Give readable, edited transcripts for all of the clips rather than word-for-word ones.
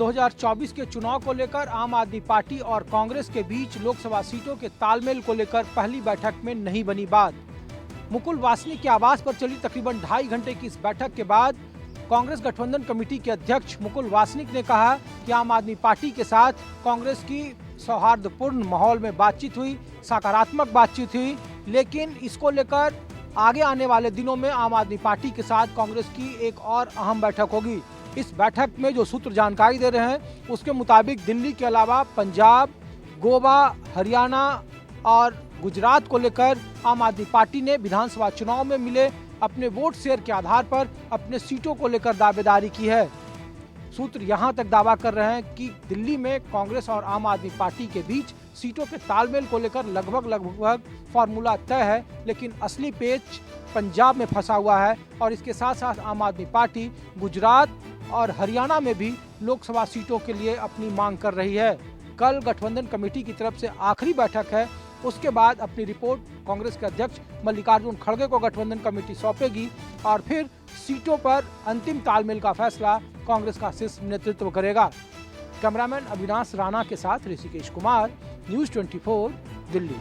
2024 के चुनाव को लेकर आम आदमी पार्टी और कांग्रेस के बीच लोकसभा सीटों के तालमेल को लेकर पहली बैठक में नहीं बनी बात। मुकुल वासनिक के आवास पर चली तकरीबन 2.5 घंटे की इस बैठक के बाद कांग्रेस गठबंधन कमेटी के अध्यक्ष मुकुल वासनिक ने कहा कि आम आदमी पार्टी के साथ कांग्रेस की सौहार्दपूर्ण माहौल में बातचीत हुई, सकारात्मक बातचीत हुई, लेकिन इसको लेकर आगे आने वाले दिनों में आम आदमी पार्टी के साथ कांग्रेस की एक और अहम बैठक होगी। इस बैठक में जो सूत्र जानकारी दे रहे हैं उसके मुताबिक दिल्ली के अलावा पंजाब, गोवा, हरियाणा और गुजरात को लेकर आम आदमी पार्टी ने विधानसभा चुनाव में मिले अपने वोट शेयर के आधार पर अपने सीटों को लेकर दावेदारी की है। सूत्र यहां तक दावा कर रहे हैं कि दिल्ली में कांग्रेस और आम आदमी पार्टी के बीच सीटों के तालमेल को लेकर लगभग फॉर्मूला तय है, लेकिन असली पेच पंजाब में फंसा हुआ है और इसके साथ साथ आम आदमी पार्टी गुजरात और हरियाणा में भी लोकसभा सीटों के लिए अपनी मांग कर रही है। कल गठबंधन कमेटी की तरफ से आखिरी बैठक है, उसके बाद अपनी रिपोर्ट कांग्रेस के अध्यक्ष मल्लिकार्जुन खड़गे को गठबंधन कमेटी सौंपेगी और फिर सीटों पर अंतिम तालमेल का फैसला कांग्रेस का शीर्ष नेतृत्व करेगा। कैमरामैन अविनाश राणा के साथ ऋषिकेश कुमार, न्यूज़ 24 दिल्ली।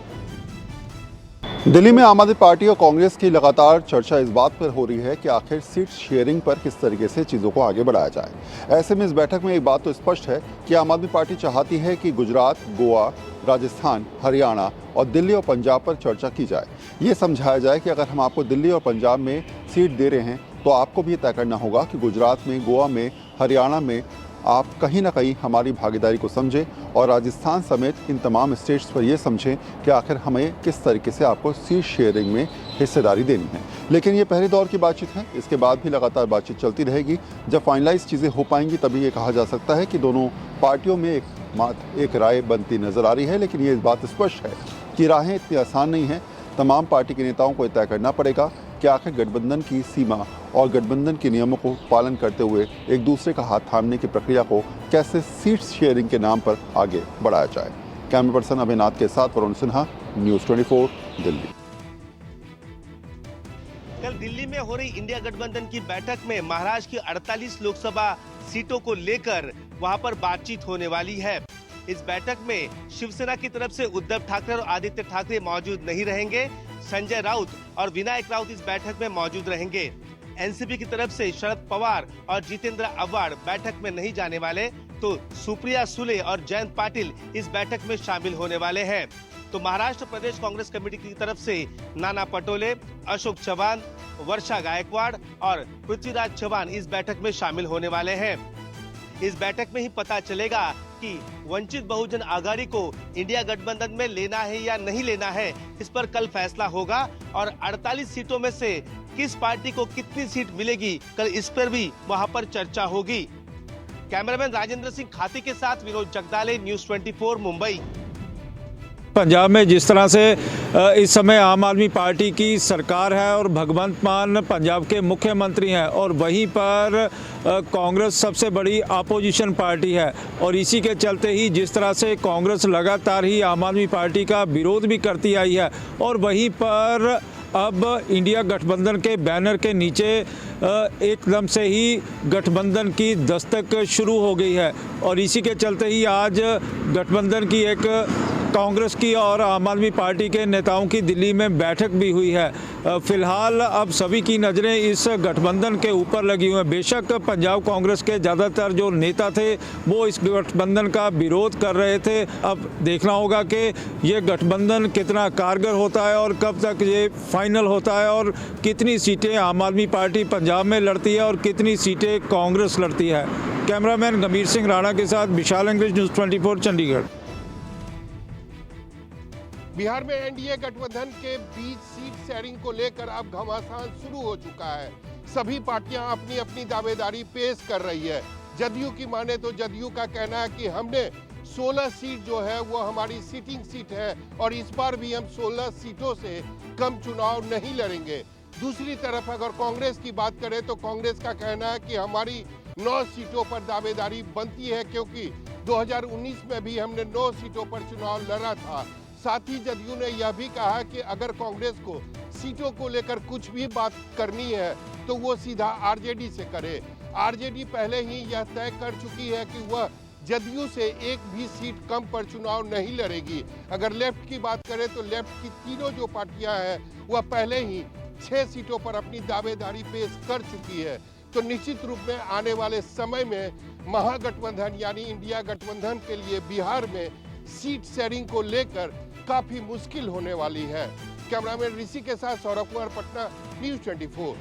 दिल्ली में आम आदमी पार्टी और कांग्रेस की लगातार चर्चा इस बात पर हो रही है कि आखिर सीट शेयरिंग पर किस तरीके से चीज़ों को आगे बढ़ाया जाए। ऐसे में इस बैठक में एक बात तो स्पष्ट है कि आम आदमी पार्टी चाहती है कि गुजरात, गोवा, राजस्थान, हरियाणा और दिल्ली और पंजाब पर चर्चा की जाए। ये समझाया जाए कि अगर हम आपको दिल्ली और पंजाब में सीट दे रहे हैं तो आपको भी तय करना होगा कि गुजरात में, गोवा में, हरियाणा में आप कहीं ना कहीं हमारी भागीदारी को समझें और राजस्थान समेत इन तमाम स्टेट्स पर यह समझें कि आखिर हमें किस तरीके से आपको सीट शेयरिंग में हिस्सेदारी देनी है। लेकिन ये पहले दौर की बातचीत है, इसके बाद भी लगातार बातचीत चलती रहेगी। जब फाइनलाइज चीज़ें हो पाएंगी तभी ये कहा जा सकता है कि दोनों पार्टियों में एक राय बनती नजर आ रही है। लेकिन ये इस बात स्पष्ट है कि राहें इतनी आसान नहीं हैं। तमाम पार्टी के नेताओं को तय करना पड़ेगा कि आखिर गठबंधन की सीमा और गठबंधन के नियमों को पालन करते हुए एक दूसरे का हाथ थामने की प्रक्रिया को कैसे सीट शेयरिंग के नाम पर आगे बढ़ाया जाए। कैमरा पर्सन अभिनाथ के साथ वरुण सिन्हा, न्यूज़ 24 दिल्ली। कल दिल्ली में हो रही इंडिया गठबंधन की बैठक में महाराष्ट्र की 48 लोकसभा सीटों को लेकर वहां पर बातचीत होने वाली है। इस बैठक में शिवसेना की तरफ से उद्धव ठाकरे और आदित्य ठाकरे मौजूद नहीं रहेंगे। संजय राउत और विनायक राउत इस बैठक में मौजूद रहेंगे। एनसीपी की तरफ से शरद पवार और जितेंद्र आव्हाड बैठक में नहीं जाने वाले, तो सुप्रिया सुले और जयंत पाटिल इस बैठक में शामिल होने वाले हैं। तो महाराष्ट्र प्रदेश कांग्रेस कमेटी की तरफ से नाना पटोले, अशोक चव्हाण, वर्षा गायकवाड़ और पृथ्वीराज चव्हाण इस बैठक में शामिल होने वाले हैं। इस बैठक में ही पता चलेगा कि वंचित बहुजन आघाड़ी को इंडिया गठबंधन में लेना है या नहीं लेना है। इस पर कल फैसला होगा और 48 सीटों में से किस पार्टी को कितनी सीट मिलेगी, कल इस पर भी वहां पर चर्चा होगी। कैमरामैन राजेंद्र सिंह खाती के साथ विनोद जगदाले, न्यूज़ 24 मुंबई। पंजाब में जिस तरह से इस समय आम आदमी पार्टी की सरकार है और भगवंत मान पंजाब के मुख्यमंत्री हैं और वहीं पर कांग्रेस सबसे बड़ी अपोजिशन पार्टी है और इसी के चलते ही जिस तरह से कांग्रेस लगातार ही आम आदमी पार्टी का विरोध भी करती आई है और वहीं पर अब इंडिया गठबंधन के बैनर के नीचे एकदम से ही गठबंधन की दस्तक शुरू हो गई है और इसी के चलते ही आज गठबंधन की एक कांग्रेस की और आम आदमी पार्टी के नेताओं की दिल्ली में बैठक भी हुई है। फिलहाल अब सभी की नज़रें इस गठबंधन के ऊपर लगी हुई हैं। बेशक पंजाब कांग्रेस के ज़्यादातर जो नेता थे वो इस गठबंधन का विरोध कर रहे थे। अब देखना होगा कि ये गठबंधन कितना कारगर होता है और कब तक ये फाइनल होता है और कितनी सीटें आम आदमी पार्टी पंजाब में लड़ती है और कितनी सीटें कांग्रेस लड़ती है। कैमरामैन गंभीर सिंह राणा के साथ विशाल अंग्रेज, न्यूज़ 24 चंडीगढ़। बिहार में एनडीए गठबंधन के बीच सीट शेयरिंग को लेकर अब घमासान शुरू हो चुका है। सभी पार्टियां अपनी अपनी दावेदारी पेश कर रही है। जदयू की माने तो जदयू का कहना है कि हमने 16 सीट जो है वो हमारी सीटिंग सीट है और इस बार भी हम 16 सीटों से कम चुनाव नहीं लड़ेंगे। दूसरी तरफ अगर कांग्रेस की बात करें तो कांग्रेस का कहना है कि हमारी 9 सीटों पर दावेदारी बनती है, क्योंकि 2019 में भी हमने 9 सीटों पर चुनाव लड़ा था। साथ ही जदयू ने यह भी कहा कि अगर कांग्रेस को सीटों को लेकर कुछ भी बात करनी है तो वो सीधा आरजेडी से करे। आरजेडी पहले ही यह तय कर चुकी है कि वह जदयू से एक भी सीट कम पर चुनाव नहीं लड़ेगी। अगर लेफ्ट की बात करें तो लेफ्ट की तीनों जो पार्टियां हैं वह पहले ही 6 सीटों पर अपनी दावेदारी पेश कर चुकी है। तो निश्चित रूप में आने वाले समय में महागठबंधन यानी इंडिया गठबंधन के लिए बिहार में सीट शेयरिंग को लेकर काफी मुश्किल होने वाली है। कैमरामैन ऋषि के साथ सौरभ कुमार, पटना, न्यूज़ 24।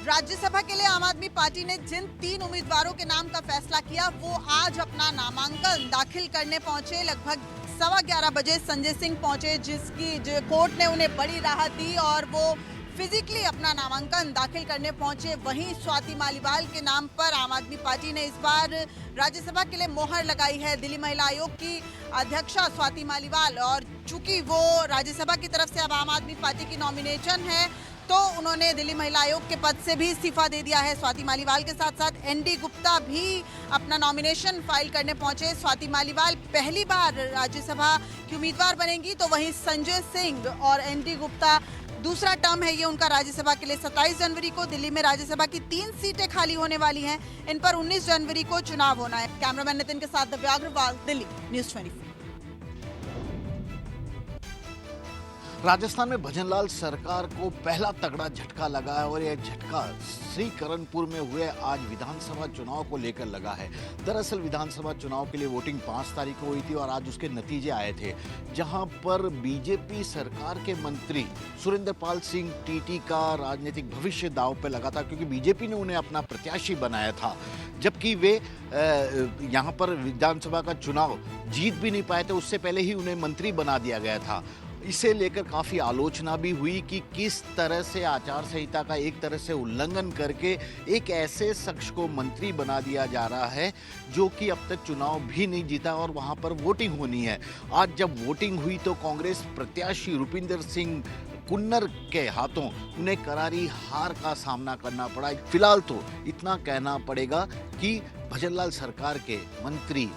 राज्यसभा के लिए आम आदमी पार्टी ने जिन 3 उम्मीदवारों के नाम का फैसला किया वो आज अपना नामांकन दाखिल करने पहुंचे। लगभग 11:15 बजे संजय सिंह पहुंचे, जिसकी जो कोर्ट ने उन्हें बड़ी राहत दी और वो फिजिकली अपना नामांकन दाखिल करने पहुंचे। वहीं स्वाति मालीवाल के नाम पर आम आदमी पार्टी ने इस बार राज्यसभा के लिए मोहर लगाई है। दिल्ली महिला आयोग की अध्यक्षा स्वाति मालीवाल, और चूंकि वो राज्यसभा की तरफ से अब आम आदमी पार्टी की नॉमिनेशन है तो उन्होंने दिल्ली महिला आयोग के पद से भी इस्तीफा दे दिया है। स्वाति मालीवाल के साथ साथ एनडी गुप्ता भी अपना नॉमिनेशन फाइल करने पहुंचे। स्वाति मालीवाल पहली बार राज्यसभा की उम्मीदवार बनेंगी, तो वहीं संजय सिंह और एनडी गुप्ता दूसरा टर्म है ये उनका राज्यसभा के लिए। 27 जनवरी को दिल्ली में राज्यसभा की 3 सीटें खाली होने वाली हैं। इन पर 19 जनवरी को चुनाव होना है। कैमरामैन नितिन के साथ दिव्या अग्रवाल, दिल्ली, न्यूज़ 24। राजस्थान में भजनलाल सरकार को पहला तगड़ा झटका लगा है और यह झटका श्रीकरणपुर में हुए आज विधानसभा चुनाव को लेकर लगा है। दरअसल विधानसभा चुनाव के लिए वोटिंग 5 तारीख को हुई थी और आज उसके नतीजे आए थे, जहां पर बीजेपी सरकार के मंत्री सुरेंद्र पाल सिंह टीटी का राजनीतिक भविष्य दांव पे लगा था, क्योंकि बीजेपी ने उन्हें अपना प्रत्याशी बनाया था, जबकि वे यहाँ पर विधानसभा का चुनाव जीत भी नहीं पाए थे। उससे पहले ही उन्हें मंत्री बना दिया गया था। इसे लेकर काफ़ी आलोचना भी हुई कि किस तरह से आचार संहिता का एक तरह से उल्लंघन करके एक ऐसे शख्स को मंत्री बना दिया जा रहा है जो कि अब तक चुनाव भी नहीं जीता और वहां पर वोटिंग होनी है। आज जब वोटिंग हुई तो कांग्रेस प्रत्याशी रुपिंदर सिंह कुन्नर के हाथों उन्हें करारी हार का सामना करना पड़ा। फिलहाल तो इतना कहना पड़ेगा कि भजनलाल सरकार के मंत्री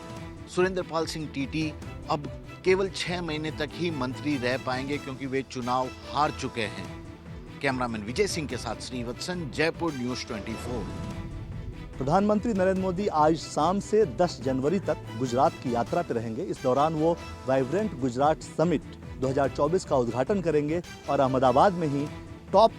सुरेंद्र पाल सिंह टीटी अब केवल 6 महीने तक ही मंत्री रह पाएंगे, क्योंकि वे चुनाव हार चुके हैं। कैमरामैन विजय सिंह के साथ श्रीवत्सन, जयपुर, न्यूज़ 24। प्रधानमंत्री नरेंद्र मोदी आज शाम से 10 जनवरी तक गुजरात की यात्रा पर रहेंगे। इस दौरान वो वाइब्रेंट गुजरात समिट 2024 का उद्घाटन करेंगे और अहमदाबाद में ही टॉप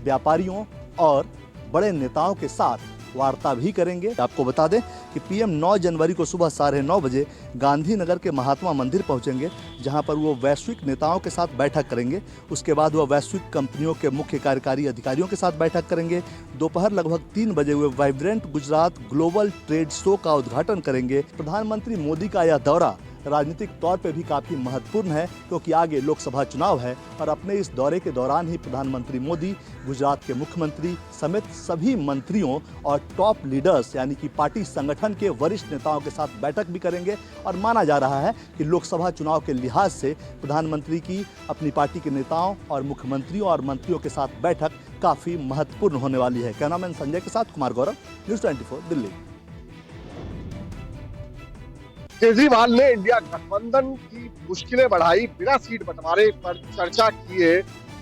व्यापारियों और बड़े नेताओं के साथ वार्ता भी करेंगे। आपको बता दें कि पीएम 9 जनवरी को सुबह 9:30 बजे गांधीनगर के महात्मा मंदिर पहुंचेंगे, जहां पर वो वैश्विक नेताओं के साथ बैठक करेंगे। उसके बाद वो वैश्विक कंपनियों के मुख्य कार्यकारी अधिकारियों के साथ बैठक करेंगे। दोपहर लगभग 3 बजे वे vibrant Gujarat global trade show का उद्घाटन करेंगे। प्रधानमंत्री मोदी का यह दौरा राजनीतिक तौर पे भी काफ़ी महत्वपूर्ण है, क्योंकि आगे लोकसभा चुनाव है और अपने इस दौरे के दौरान ही प्रधानमंत्री मोदी गुजरात के मुख्यमंत्री समेत सभी मंत्रियों और टॉप लीडर्स यानी कि पार्टी संगठन के वरिष्ठ नेताओं के साथ बैठक भी करेंगे। और माना जा रहा है कि लोकसभा चुनाव के लिहाज से प्रधानमंत्री की अपनी पार्टी के नेताओं और मुख्यमंत्रियों और मंत्रियों के साथ बैठक काफ़ी महत्वपूर्ण होने वाली है। कैमरामैन संजय के साथ कुमार गौरव, न्यूज़ 24, दिल्ली। केजरीवाल ने इंडिया गठबंधन की मुश्किलें बढ़ाई, बिना सीट बंटवारे पर चर्चा किए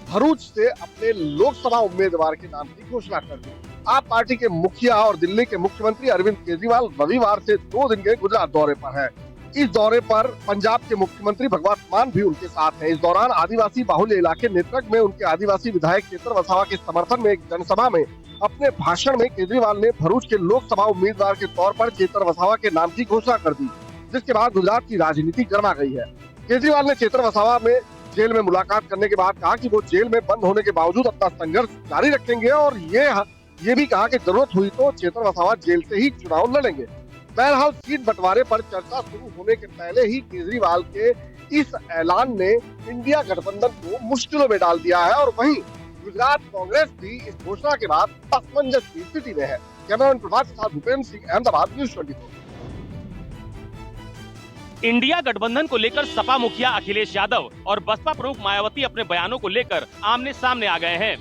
भरूच से अपने लोकसभा उम्मीदवार के नाम की घोषणा कर दी। आप पार्टी के मुखिया और दिल्ली के मुख्यमंत्री अरविंद केजरीवाल रविवार से 2 दिन के गुजरात दौरे पर हैं। इस दौरे पर पंजाब के मुख्यमंत्री भगवंत मान भी उनके साथ हैं। इस दौरान आदिवासी बाहुल्य इलाके नेत्रक में उनके आदिवासी विधायक चेतर वसावा के समर्थन में एक जनसभा में अपने भाषण में केजरीवाल ने भरूच के लोकसभा उम्मीदवार के तौर पर चेतर वसावा के नाम की घोषणा कर दी, जिसके बाद गुजरात की राजनीति गर्मा गई है। केजरीवाल ने चेतर वसावा में जेल में मुलाकात करने के बाद कहा कि वो जेल में बंद होने के बावजूद अपना संघर्ष जारी रखेंगे और ये भी कहा कि जरूरत हुई तो चेतर वसावा जेल से ही चुनाव लड़ेंगे। बहरहाल सीट बंटवारे पर चर्चा शुरू होने के पहले ही केजरीवाल के इस ऐलान ने इंडिया गठबंधन को मुश्किलों में डाल दिया है और वहीं गुजरात कांग्रेस भी इस घोषणा के बाद असमंजस की स्थिति में है। कैमरामैन प्रभात के साथ भूपेंद्र सिंह, अहमदाबाद, न्यूज़ 24। इंडिया गठबंधन को लेकर सपा मुखिया अखिलेश यादव और बसपा प्रमुख मायावती अपने बयानों को लेकर आमने सामने आ गए हैं।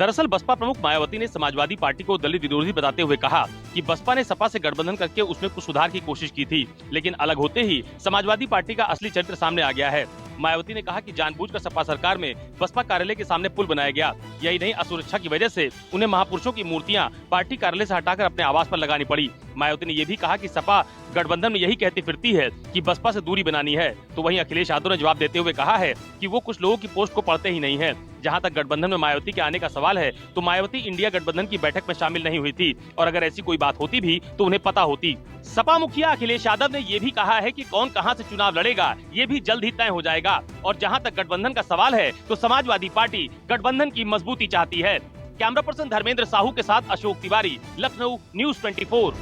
दरअसल बसपा प्रमुख मायावती ने समाजवादी पार्टी को दलित विरोधी बताते हुए कहा कि बसपा ने सपा से गठबंधन करके उसमें कुछ सुधार की कोशिश की थी, लेकिन अलग होते ही समाजवादी पार्टी का असली चरित्र सामने आ गया है। मायावती ने कहा कि जानबूझकर सपा सरकार में बसपा कार्यालय के सामने पुल बनाया गया। यही नहीं, असुरक्षा की वजह से उन्हें महापुरुषों की मूर्तियां पार्टी कार्यालय से हटाकर अपने आवास पर लगानी पड़ी। मायावती ने यह भी कहा कि सपा गठबंधन में यही कहती फिरती है कि बसपा से दूरी बनानी है, तो वहीं अखिलेश यादव ने जवाब देते हुए कहा है कि वो कुछ लोगों की पोस्ट को पढ़ते ही नहीं है। जहां तक गठबंधन में मायावती के आने का सवाल है, तो मायावती इंडिया गठबंधन की बैठक में शामिल नहीं हुई थी, और अगर ऐसी कोई बात होती भी तो उन्हें पता होती। सपा मुखिया अखिलेश यादव ने ये भी कहा है कि कौन कहां से चुनाव लड़ेगा ये भी जल्द ही तय हो जाएगा। और जहां तक गठबंधन का सवाल है, तो समाजवादी पार्टी गठबंधन की मजबूती चाहती है। कैमरा पर्सन धर्मेंद्र साहू के साथ अशोक तिवारी, लखनऊ, न्यूज़ 24।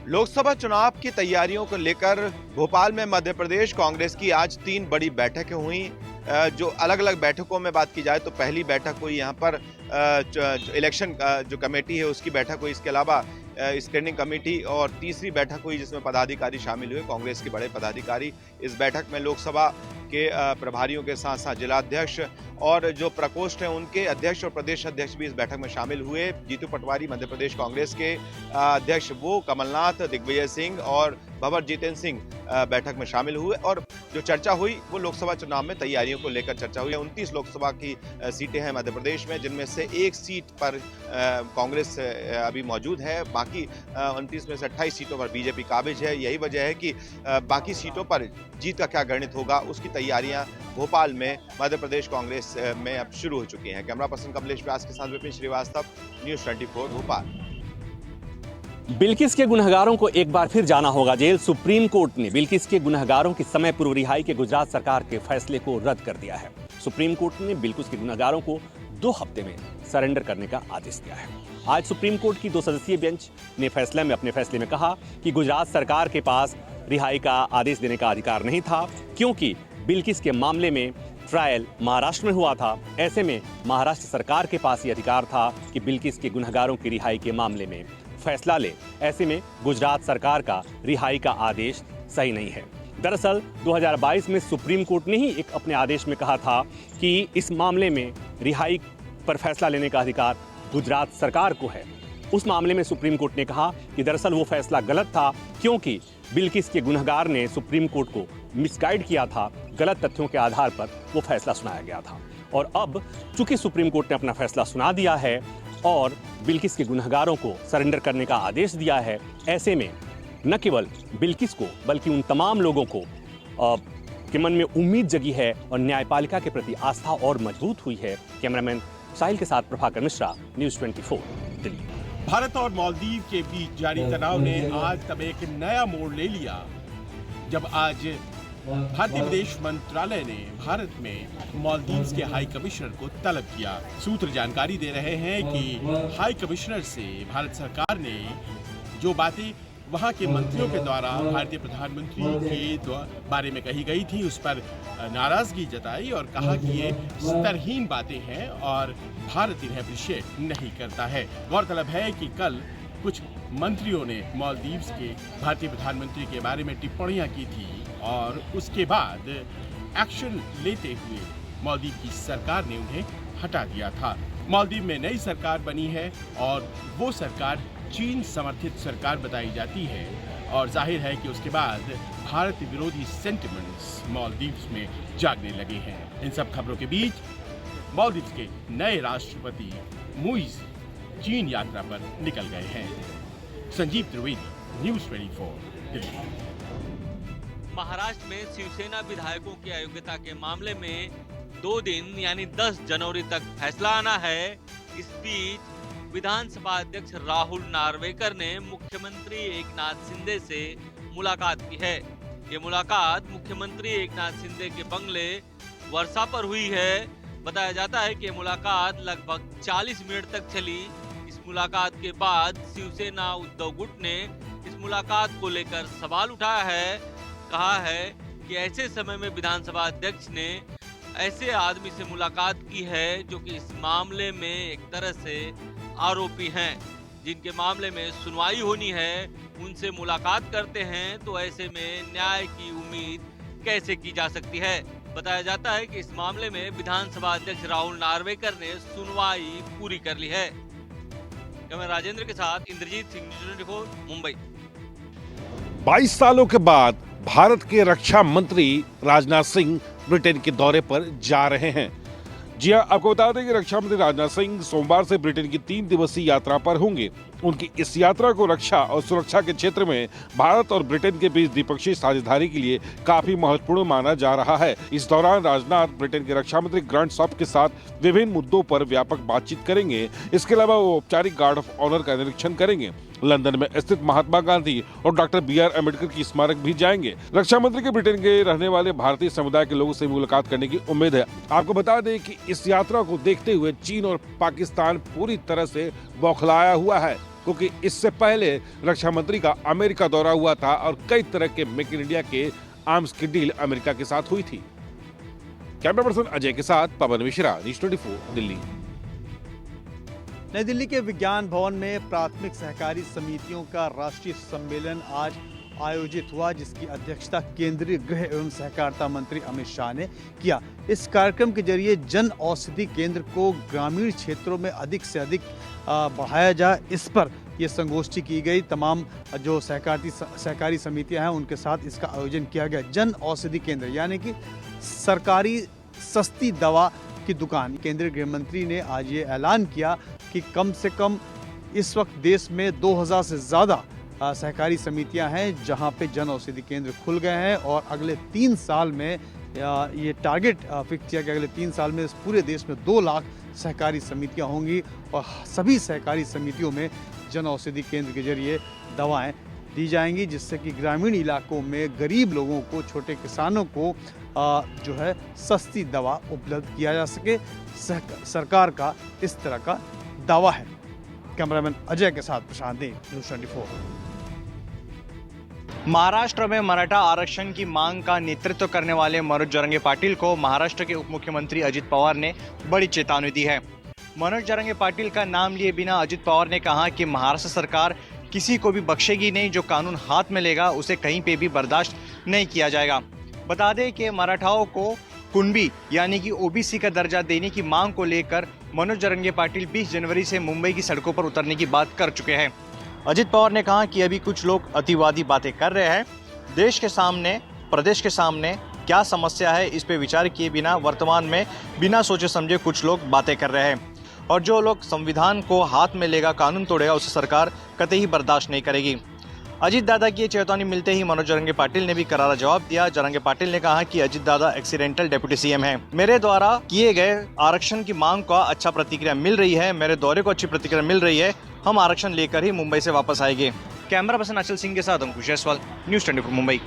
लोकसभा चुनाव की तैयारियों को लेकर भोपाल में मध्य प्रदेश कांग्रेस की आज 3 बड़ी बैठकें हुई। जो अलग अलग बैठकों में बात की जाए तो पहली बैठक हुई यहाँ पर इलेक्शन जो कमेटी है उसकी बैठक हुई, इसके अलावा स्क्रीनिंग कमेटी, और तीसरी बैठक हुई जिसमें पदाधिकारी शामिल हुए, कांग्रेस के बड़े पदाधिकारी। इस बैठक में लोकसभा के प्रभारियों के साथ साथ जिलाध्यक्ष और जो प्रकोष्ठ हैं उनके अध्यक्ष और प्रदेश अध्यक्ष भी इस बैठक में शामिल हुए। जीतू पटवारी मध्य प्रदेश कांग्रेस के अध्यक्ष, वो कमलनाथ, दिग्विजय सिंह और भंवर जितेंद्र सिंह बैठक में शामिल हुए। और जो चर्चा हुई वो लोकसभा चुनाव में तैयारियों को लेकर चर्चा हुई। 29 लोकसभा की सीटें हैं मध्य प्रदेश में, जिनमें से एक सीट पर कांग्रेस अभी मौजूद है। बाकी 29 में से 28 सीटों पर बीजेपी काबिज है। यही वजह है कि बाकी सीटों पर जीत का क्या गणित होगा उसकी तैयारियां भोपाल में मध्य प्रदेश कांग्रेस में अब शुरू हो चुकी हैं। कैमरा पर्सन कमलेश व्यास के साथ विपिन श्रीवास्तव, न्यूज़ 24 भोपाल। बिल्किस के गुनहगारों को एक बार फिर जाना होगा जेल। सुप्रीम कोर्ट ने बिल्किस के गुनहगारों की समय पूर्व रिहाई के गुजरात सरकार के फैसले को रद्द कर दिया है। सुप्रीम कोर्ट ने बिल्किस के गुनहगारों को 2 हफ्ते में सरेंडर करने का आदेश दिया है। आज सुप्रीम कोर्ट की 2 सदस्यीय बेंच ने अपने फैसले में कहा कि गुजरात सरकार के पास रिहाई का आदेश देने का अधिकार नहीं था, क्योंकि बिल्किस के मामले में ट्रायल महाराष्ट्र में हुआ था। ऐसे में महाराष्ट्र सरकार के पास ये अधिकार था कि बिल्किस के गुनहगारों की रिहाई के मामले में फैसला ले। ऐसे में गुजरात सरकार का रिहाई का आदेश सही नहीं है। दरअसल 2022 में सुप्रीम कोर्ट ने ही एक अपने आदेश में कहा था कि इस मामले में रिहाई पर फैसला लेने का अधिकार गुजरात सरकार को है। उस मामले में सुप्रीम कोर्ट ने कहा कि दरअसल वो फैसला गलत था, क्योंकि बिल्किस के गुनहगार ने सुप्रीम कोर्ट को मिसगाइड किया था। गलत तथ्यों के आधार पर वो फैसला सुनाया गया था। और अब चूंकि सुप्रीम कोर्ट ने अपना फैसला सुना दिया है और बिल्किस के गुनहगारों को सरेंडर करने का आदेश दिया है, ऐसे में न केवल बिल्किस को बल्कि उन तमाम लोगों को के मन में उम्मीद जगी है और न्यायपालिका के प्रति आस्था और मजबूत हुई है। कैमरामैन साहिल के साथ प्रभाकर मिश्रा, न्यूज़ 24 दिल्ली। भारत और मालदीव के बीच जारी तनाव ने आज तब एक नया मोड़ ले लिया, जब आज भारतीय विदेश मंत्रालय ने भारत में मालदीव्स के हाई कमिश्नर को तलब किया। सूत्र जानकारी दे रहे हैं कि हाई कमिश्नर से भारत सरकार ने जो बातें वहां के मंत्रियों के द्वारा भारतीय प्रधानमंत्री के बारे में कही गई थी उस पर नाराजगी जताई और कहा कि ये स्तरहीन बातें हैं और भारत इन्हें अप्रिशिएट नहीं करता है। गौरतलब है कि कल कुछ मंत्रियों ने मालदीव्स के भारतीय प्रधानमंत्री के बारे में टिप्पणियां की थी और उसके बाद एक्शन लेते हुए मालदीव की सरकार ने उन्हें हटा दिया था। मालदीव में नई सरकार बनी है और वो सरकार चीन समर्थित सरकार बताई जाती है और जाहिर है कि उसके बाद भारत विरोधी सेंटिमेंट्स मालदीव्स में जागने लगे हैं। इन सब खबरों के बीच मालदीव्स के नए राष्ट्रपति मुइज चीन यात्रा पर निकल गए हैं। संजीव त्रिवेदी, न्यूज़ 24 दिल्ली। महाराष्ट्र में शिवसेना विधायकों की अयोग्यता के मामले में 2 दिन यानी 10 जनवरी तक फैसला आना है। इस बीच विधानसभा अध्यक्ष राहुल नार्वेकर ने मुख्यमंत्री एकनाथ शिंदे से मुलाकात की है। ये मुलाकात मुख्यमंत्री एकनाथ शिंदे के बंगले वर्षा पर हुई है। बताया जाता है कि मुलाकात लगभग 40 मिनट तक चली। इस मुलाकात के बाद शिवसेना उद्धव गुट ने इस मुलाकात को लेकर सवाल उठाया है। कहा है कि ऐसे समय में विधानसभा अध्यक्ष ने ऐसे आदमी से मुलाकात की है जो कि इस मामले में एक तरह से आरोपी हैं, जिनके मामले में सुनवाई होनी है, उनसे मुलाकात करते हैं तो ऐसे में न्याय की उम्मीद कैसे की जा सकती है। बताया जाता है कि इस मामले में विधानसभा अध्यक्ष राहुल नार्वेकर ने सुनवाई पूरी कर ली है। कैमरा राजेंद्र के साथ इंद्रजीत सिंह, न्यूज़ 24, मुंबई। 22 सालों के बाद भारत के रक्षा मंत्री राजनाथ सिंह ब्रिटेन के दौरे पर जा रहे हैं। जी हां, आपको बता दें कि रक्षा मंत्री राजनाथ सिंह सोमवार से ब्रिटेन की 3 दिवसीय यात्रा पर होंगे। उनकी इस यात्रा को रक्षा और सुरक्षा के क्षेत्र में भारत और ब्रिटेन के बीच द्विपक्षीय साझेदारी के लिए काफी महत्वपूर्ण माना जा रहा है। इस दौरान राजनाथ ब्रिटेन के रक्षा मंत्री ग्रांट शॉप के साथ विभिन्न मुद्दों पर व्यापक बातचीत करेंगे। इसके अलावा वो औपचारिक गार्ड ऑफ ऑनर का निरीक्षण करेंगे। लंदन में स्थित महात्मा गांधी और डॉक्टर BR अम्बेडकर की स्मारक भी जाएंगे। रक्षा मंत्री के ब्रिटेन के रहने वाले भारतीय समुदाय के लोगों से मुलाकात करने की उम्मीद है। आपको बता दें कि इस यात्रा को देखते हुए चीन और पाकिस्तान पूरी तरह से बौखलाया हुआ है, क्योंकि इससे पहले रक्षा मंत्री का अमेरिका दौरा हुआ था और कई तरह के मेक इन इंडिया के आर्म्स की डील अमेरिका के साथ हुई थी। कैमरा पर्सन अजय के साथ पवन मिश्रा, न्यूज़ 24, दिल्ली। नई दिल्ली के विज्ञान भवन में प्राथमिक सहकारी समितियों का राष्ट्रीय सम्मेलन आज आयोजित हुआ, जिसकी अध्यक्षता केंद्रीय गृह एवं सहकारिता मंत्री अमित शाह ने किया। इस कार्यक्रम के जरिए जन औषधि केंद्र को ग्रामीण क्षेत्रों में अधिक से अधिक बढ़ाया जाए, इस पर ये संगोष्ठी की गई। तमाम जो सहकारी समितियां हैं उनके साथ इसका आयोजन किया गया। जन औषधि केंद्र यानी कि सरकारी सस्ती दवा की दुकान। केंद्रीय गृह मंत्री ने आज ये ऐलान किया कि कम से कम इस वक्त देश में 2000 से ज़्यादा सहकारी समितियां हैं जहां पे जन औषधि केंद्र खुल गए हैं, और अगले 3 साल में ये टारगेट फिक्स किया कि अगले 3 साल में इस पूरे देश में 2 लाख सहकारी समितियां होंगी और सभी सहकारी समितियों में जन औषधि केंद्र के जरिए दवाएं दी जाएंगी, जिससे कि ग्रामीण इलाकों में गरीब लोगों को, छोटे किसानों को जो है सस्ती दवा उपलब्ध किया जा सके। सरकार का इस तरह का दावा है। कैमरामैन अजय के साथ प्रशांत देव, न्यूज़ 24। महाराष्ट्र में मराठा आरक्षण की मांग का नेतृत्व करने वाले मनोज जरंगे पाटिल को महाराष्ट्र के उप मुख्यमंत्री अजित पवार ने बड़ी चेतावनी दी है। मनोज जरंगे पाटिल का नाम लिए बिना अजित पवार ने कहा कि महाराष्ट्र सरकार किसी को भी बख्शेगी नहीं, जो कानून हाथ में लेगा उसे कहीं पे भी बर्दाश्त नहीं किया जाएगा। बता दें कि मराठाओं को कुणबी यानी कि ओबीसी का दर्जा देने की मांग को लेकर मनोज जरंगे पाटिल 20 जनवरी से मुंबई की सड़कों पर उतरने की बात कर चुके हैं। अजित पवार ने कहा कि अभी कुछ लोग अतिवादी बातें कर रहे हैं। देश के सामने, प्रदेश के सामने क्या समस्या है, इस पे विचार किए बिना वर्तमान में बिना सोचे समझे कुछ लोग बातें कर रहे हैं, और जो लोग संविधान को हाथ में लेगा, कानून तोड़ेगा, उसे सरकार कतई बर्दाश्त नहीं करेगी। अजित दादा की चेतावनी मिलते ही मनोज जरंगे पाटिल ने भी करारा जवाब दिया। जरंगे पाटिल ने कहा कि Ajit Dada accidental deputy CM हैं। मेरे द्वारा किए गए आरक्षण की मांग को अच्छा प्रतिक्रिया मिल रही है, मेरे दौरे को अच्छी प्रतिक्रिया मिल रही है। हम आरक्षण लेकर ही मुंबई से वापस आएंगे। कैमरा पर्सन अचल सिंह के साथ अंकुश जायसवाल, न्यूज़ 24, मुंबई।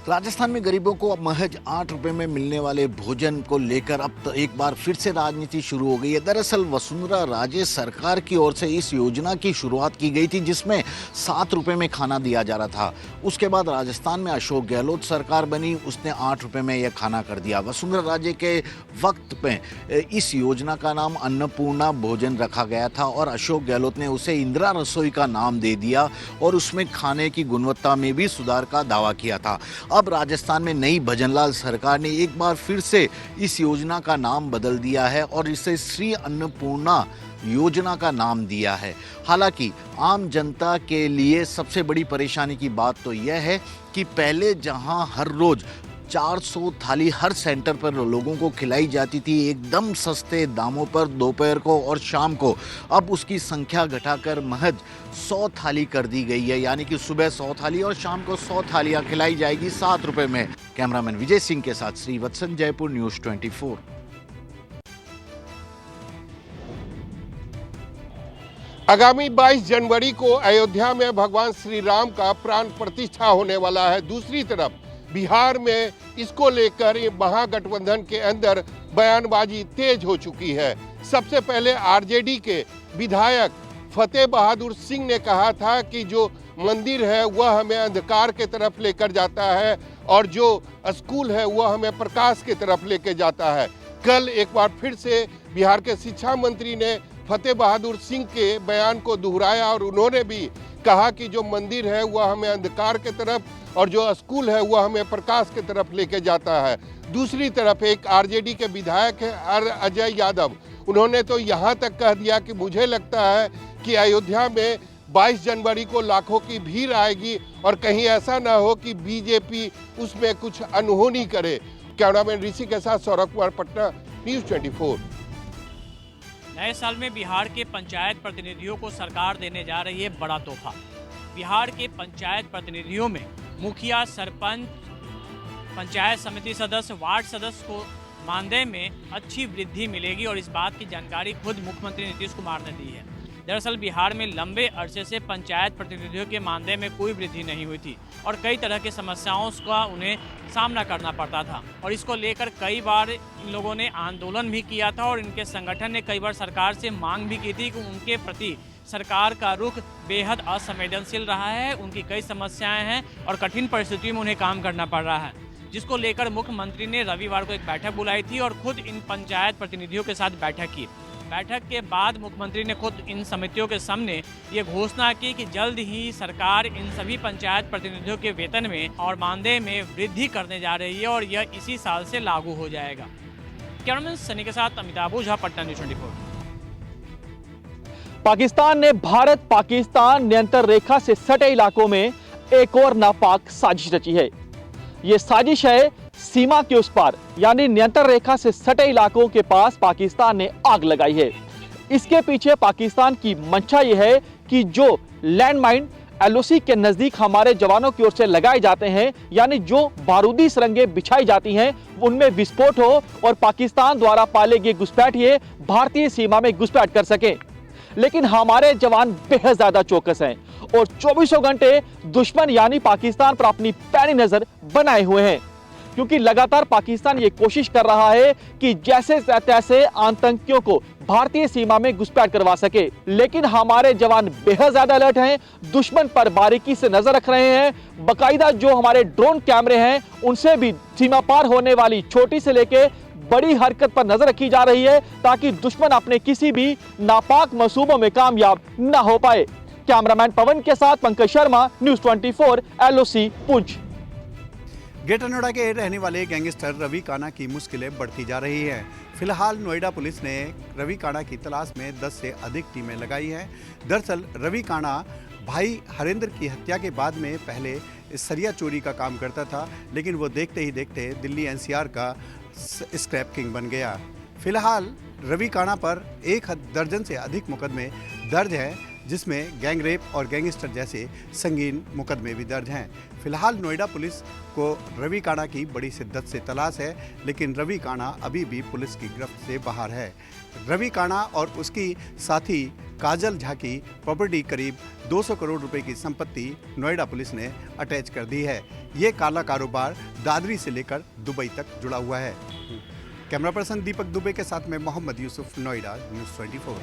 राजस्थान में गरीबों को अब महज 8 रुपए में मिलने वाले भोजन को लेकर अब तो एक बार फिर से राजनीति शुरू हो गई है। दरअसल वसुंधरा राजे सरकार की ओर से इस योजना की शुरुआत की गई थी, जिसमें 7 रुपए में खाना दिया जा रहा था। उसके बाद राजस्थान में अशोक गहलोत सरकार बनी, उसने 8 रुपए में यह खाना कर दिया। वसुंधरा राजे के वक्त में इस योजना का नाम अन्नपूर्णा भोजन रखा गया था और अशोक गहलोत ने उसे इंदिरा रसोई का नाम दे दिया और उसमें खाने की गुणवत्ता में भी सुधार का दावा किया था। अब राजस्थान में नई भजनलाल सरकार ने एक बार फिर से इस योजना का नाम बदल दिया है और इसे श्री अन्नपूर्णा योजना का नाम दिया है। हालांकि आम जनता के लिए सबसे बड़ी परेशानी की बात तो यह है कि पहले जहां हर रोज 400 थाली हर सेंटर पर लोगों को खिलाई जाती थी एकदम सस्ते दामों पर दोपहर को और शाम को, अब उसकी संख्या घटाकर महज 100 थाली कर दी गई है। यानी कि सुबह 100 थाली और शाम को 100 थालियां खिलाई जाएगी 7 रुपए में। कैमरामैन विजय सिंह के साथ श्रीवत्सन, जयपुर, न्यूज़ 24। आगामी 22 जनवरी को अयोध्या में भगवान श्री राम का प्राण प्रतिष्ठा होने वाला है। दूसरी तरफ बिहार में इसको लेकर महागठबंधन के अंदर बयानबाजी तेज हो चुकी है। सबसे पहले आरजेडी के विधायक फतेह बहादुर सिंह ने कहा था कि जो मंदिर है वह हमें अंधकार के तरफ लेकर जाता है और जो स्कूल है वह हमें प्रकाश के तरफ लेकर जाता है। कल एक बार फिर से बिहार के शिक्षा मंत्री ने फतेह बहादुर सिंह के बयान को दोहराया और उन्होंने भी कहा कि जो मंदिर है वह हमें अंधकार की तरफ और जो स्कूल है वह हमें प्रकाश की तरफ लेके जाता है। दूसरी तरफ एक आरजेडी के विधायक है अजय यादव, उन्होंने तो यहाँ तक कह दिया कि मुझे लगता है कि अयोध्या में 22 जनवरी को लाखों की भीड़ आएगी और कहीं ऐसा ना हो कि बीजेपी उसमें कुछ अनहोनी करे। कैमरामैन ऋषि के साथ सौरभ कुमार, पटना, न्यूज़ 24। नए साल में बिहार के पंचायत प्रतिनिधियों को सरकार देने जा रही है बड़ा तोहफा। बिहार के पंचायत प्रतिनिधियों में मुखिया, सरपंच, पंचायत समिति सदस्य, वार्ड सदस्य को मानदेय में अच्छी वृद्धि मिलेगी और इस बात की जानकारी खुद मुख्यमंत्री नीतीश कुमार ने दी है। दरअसल बिहार में लंबे अरसे से पंचायत प्रतिनिधियों के मानदेय में कोई वृद्धि नहीं हुई थी और कई तरह की समस्याओं का उन्हें सामना करना पड़ता था और इसको लेकर कई बार इन लोगों ने आंदोलन भी किया था और इनके संगठन ने कई बार सरकार से मांग भी की थी कि उनके प्रति सरकार का रुख बेहद असंवेदनशील रहा है। उनकी कई समस्याएं हैं और कठिन परिस्थितियों में उन्हें काम करना पड़ रहा है, जिसको लेकर मुख्यमंत्री ने रविवार को एक बैठक बुलाई थी और खुद इन पंचायत प्रतिनिधियों के साथ बैठक की। बैठक के बाद मुख्यमंत्री ने खुद इन समितियों के सामने ये घोषणा की कि जल्द ही सरकार इन सभी पंचायत प्रतिनिधियों के वेतन में और मानदेय में वृद्धि करने जा रही है और यह इसी साल से लागू हो जाएगा। कैमरामैन सनी के साथ अमिताभ ओझा, पटना, न्यूज़ 24। पाकिस्तान ने भारत पाकिस्तान नियंत्रण रेखा से सटे इलाकों में एक और नापाक साजिश रची है। ये साजिश है सीमा के उस पार, यानी नियंत्रण रेखा से सटे इलाकों के पास पाकिस्तान ने आग लगाई है। इसके पीछे पाकिस्तान की मंशा यह है कि जो लैंडमाइन एलओसी के नजदीक हमारे जवानों की ओर से लगाए जाते हैं, यानी जो बारूदी सुरंगें बिछाई जाती हैं, उनमें विस्फोट हो और पाकिस्तान द्वारा पाले गए घुसपैठिए भारतीय सीमा में घुसपैठ कर सके। लेकिन हमारे जवान बेहद ज्यादा चौकस हैं और 24 घंटे दुश्मन यानी पाकिस्तान पर अपनी पैनी नजर बनाए हुए हैं, क्योंकि लगातार पाकिस्तान ये कोशिश कर रहा है कि जैसे तैसे आतंकियों को भारतीय सीमा में घुसपैठ करवा सके। लेकिन हमारे जवान बेहद ज्यादा अलर्ट हैं, दुश्मन पर बारीकी से नजर रख रहे हैं। बाकायदा जो हमारे ड्रोन कैमरे हैं उनसे भी सीमा पार होने वाली छोटी से लेके बड़ी हरकत पर नजर रखी जा रही है ताकि दुश्मन अपने किसी भी नापाक मंसूबों में कामयाब न हो पाए। कैमरामैन पवन के साथ Pankaj Sharma, news 24, LOC, Poonch. Greater Noida के रहने वाले गैंगस्टर रवि काना की मुश्किलें बढ़ती जा रही हैं। फिलहाल नोएडा पुलिस ने रवि काना की तलाश में 10 से अधिक टीमें लगाई हैं। दरअसल रवि काना भाई हरेंद्र की हत्या के बाद में पहले सरिया चोरी का काम करता था, लेकिन वो देखते ही देखते दिल्ली एनसीआर का स्क्रैप किंग बन गया। फिलहाल रवि काना पर 1 दर्जन से अधिक मुकदमे दर्ज हैं, जिसमें गैंग रेप और गैंगस्टर जैसे संगीन मुकदमे भी दर्ज हैं। फिलहाल नोएडा पुलिस को रवि काना की बड़ी शिद्दत से तलाश है, लेकिन रवि काना अभी भी पुलिस की गिरफ्त से बाहर है। रवि काना और उसकी साथी काजल झा की प्रॉपर्टी करीब 200 करोड़ रुपए की संपत्ति नोएडा पुलिस ने अटैच कर दी है। ये काला कारोबार दादरी से लेकर दुबई तक जुड़ा हुआ है। कैमरा पर्सन दीपक दुबे के साथ में मोहम्मद यूसुफ, नोएडा, न्यूज़ 24।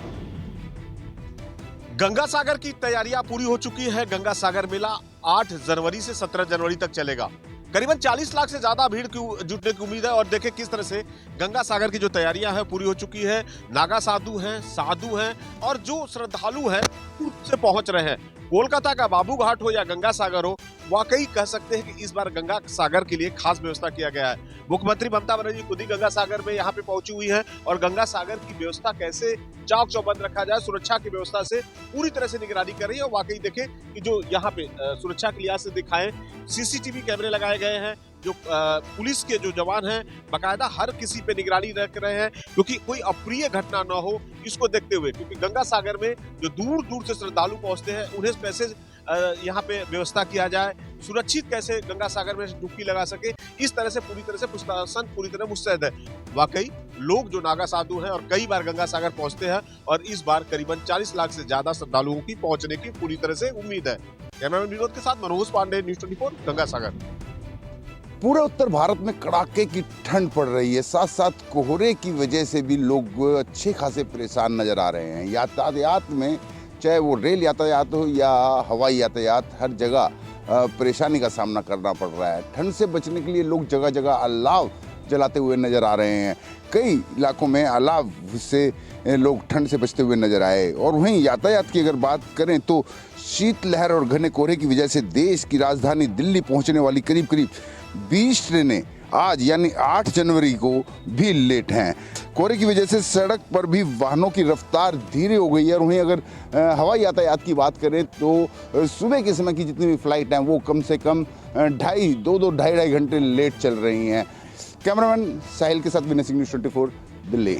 गंगा सागर की तैयारियां पूरी हो चुकी है। गंगा सागर मेला 8 जनवरी से 17 जनवरी तक चलेगा। करीबन 40 लाख से ज्यादा भीड़ की जुटने की उम्मीद है और देखें किस तरह से गंगा सागर की जो तैयारियां हैं पूरी हो चुकी है। नागा साधु हैं और जो श्रद्धालु हैं दूर से पहुंच रहे हैं। कोलकाता का बाबू घाट हो या गंगा सागर हो, वाकई कह सकते हैं कि इस बार गंगा सागर के लिए खास व्यवस्था किया गया है। मुख्यमंत्री ममता बनर्जी खुद ही गंगा सागर में यहाँ पे पहुंची हुई है और गंगा सागर की व्यवस्था कैसे चाक चौबंद रखा जाए, सुरक्षा की व्यवस्था से पूरी तरह से निगरानी कर रही है। और वाकई देखें कि जो यहाँ पे सुरक्षा के लिहाज से दिखाएं, सीसीटीवी कैमरे लगाए गए हैं। जो पुलिस के जो जवान हैं बाकायदा हर किसी पे निगरानी रख रहे हैं, क्योंकि कोई अप्रिय घटना न हो इसको देखते हुए, क्योंकि गंगा सागर में जो दूर दूर से श्रद्धालु पहुंचते हैं उन्हें कैसे यहाँ पे व्यवस्था किया जाए, सुरक्षित कैसे गंगा सागर में डुबकी लगा सके, इस तरह से पूरी तरह से प्रशासन पूरी तरह मुस्तैद है। वाकई लोग जो नागा साधु हैं और कई बार गंगा सागर पहुंचते हैं और इस बार करीबन 40 लाख से ज्यादा श्रद्धालुओं की पहुंचने की पूरी तरह से उम्मीद है। कैमरामैन विनोद के साथ मनोज पांडे, न्यूज़ 24, गंगा सागर। पूरे उत्तर भारत में कड़ाके की ठंड पड़ रही है, साथ साथ कोहरे की वजह से भी लोग अच्छे खासे परेशान नजर आ रहे हैं। यातायात में, चाहे वो रेल यातायात हो या हवाई यातायात, हर जगह परेशानी का सामना करना पड़ रहा है। ठंड से बचने के लिए लोग जगह जगह अलाव जलाते हुए नजर आ रहे हैं। कई इलाकों में अलाव से लोग ठंड से बचते हुए नजर आए। और वहीं यातायात की अगर बात करें तो शीतलहर और घने कोहरे की वजह से देश की राजधानी दिल्ली पहुंचने वाली करीब 20 ट्रेनें आज यानी 8 जनवरी को भी लेट हैं। कोहरे की वजह से सड़क पर भी वाहनों की रफ्तार धीरे हो गई है। और वहीं अगर हवाई यातायात की बात करें तो सुबह के समय की जितनी भी फ्लाइट हैं वो कम से कम 2.5 घंटे लेट चल रही हैं। कैमरामैन साहिल के साथ विनय सिंह, न्यूज़ 24 दिल्ली।